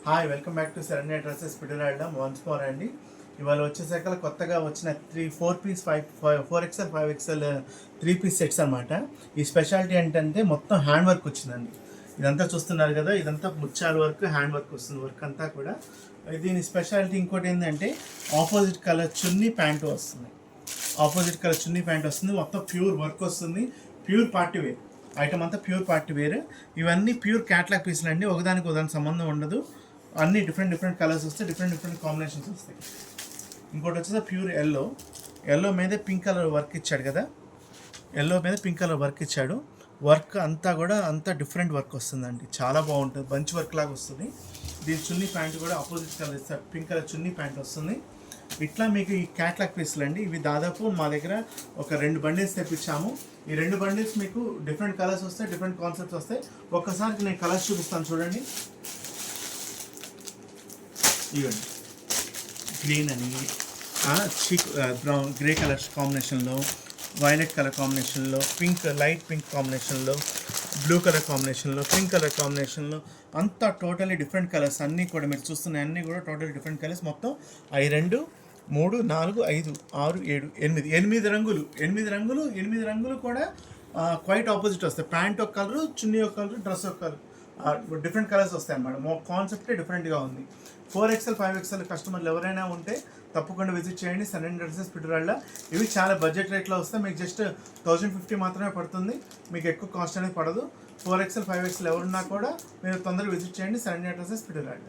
Hi, welcome back to Saranya dresses Piduguralla once more అండి. ఇవాళ వచ్చేసరికి కొత్తగా వచ్చిన 4 piece 4XL 5XL 3 piece sets అనమాట. ఈ స్పెషాలిటీ ఏంటంటే మొత్తం హ్యాండ్ వర్క్ వచ్చిందండి. ఇదంతా చూస్తున్నారు కదా, ఇదంతా ముత్యాల వర్క్, హ్యాండ్ వర్క్ వస్తుంది. వర్క్ అంతా కూడా దీని స్పెషాలిటీ. ఇంకోటి ఏంటంటే ఆపోజిట్ కలర్ చున్నీ ప్యాంటు వస్తుంది. ఆపోజిట్ కలర్ చున్నీ ప్యాంట్ వస్తుంది. మొత్తం ప్యూర్ వర్క్ వస్తుంది. ప్యూర్ పార్టీ వేర్ ఐటమ్ అంతా ప్యూర్ పార్టీ వేర్. ఇవన్నీ ప్యూర్ క్యాట్లాగ్ పీసులు అండి. ఒకదానికి సంబంధం ఉండదు. అన్ని డిఫరెంట్ కలర్స్ వస్తాయి, డిఫరెంట్ కాంబినేషన్స్ వస్తాయి. ఇంకోటి వచ్చేసి ప్యూర్ ఎల్లో మీద పింక్ కలర్ వర్క్ ఇచ్చాడు కదా, ఎల్లో మీద పింక్ కలర్ వర్క్ ఇచ్చాడు. వర్క్ అంతా కూడా డిఫరెంట్ వర్క్ వస్తుందండి. చాలా బాగుంటుంది, బంచ్ వర్క్ లాగా వస్తుంది. దీని చున్నీ ప్యాంట్ కూడా ఆపోజిట్ కలర్ ఇస్తారు, పింక్ కలర్ చున్నీ ప్యాంట్ వస్తుంది. ఇట్లా మీకు ఈ క్యాట్లాగ్ పీసులు అండి. ఇవి దాదాపు మా దగ్గర ఒక 2 బండిల్స్ తెప్పించాము. ఈ 2 బండిల్స్ మీకు డిఫరెంట్ కలర్స్ వస్తాయి, డిఫరెంట్ కాన్సెప్ట్స్ వస్తాయి. ఒక్కసారికి నేను కలర్స్ చూపిస్తాను చూడండి. ఇవ్వండి, గ్రీన్ అని, చీక్ బ్రౌన్ గ్రే కలర్ కాంబినేషన్లో, వైలెట్ కలర్ కాంబినేషన్లో, లైట్ పింక్ కాంబినేషన్లో, బ్లూ కలర్ కాంబినేషన్లో, పింక్ కలర్ కాంబినేషన్లో, అంతా టోటలీ డిఫరెంట్ కలర్స్. అన్నీ కూడా మీరు చూస్తున్న అన్నీ కూడా టోటలీ డిఫరెంట్ కలర్స్. మొత్తం 2, 3, 4, 5, 6, 7, 8 రంగులు. 8 రంగులు కూడా క్వైట్ ఆపోజిట్ వస్తాయి. ప్యాంట్ ఒక కలరు, చున్నీ ఒక కలరు, డ్రెస్ ఒక కలర్, డిఫరెంట్ కలర్స్ వస్తాయి అన్నమాట. కాన్సెప్టే డిఫరెంట్గా ఉంది. 4XL 5XL కస్టమర్లు ఎవరైనా ఉంటే తప్పకుండా విజిట్ చేయండి శరణ్య డ్రెస్సెస్ పిడురాళ్ళ. ఇవి చాలా బడ్జెట్ రేట్లో వస్తాయి. మీకు జస్ట్ 1050 మాత్రమే పడుతుంది. మీకు ఎక్కువ కాస్ట్ అనేది పడదు. 4XL 5XL ఎవరున్నా కూడా మీరు తొందరగా విజిట్ చేయండి శరణ్య డ్రెస్సెస్ పిడురాళ్ళ.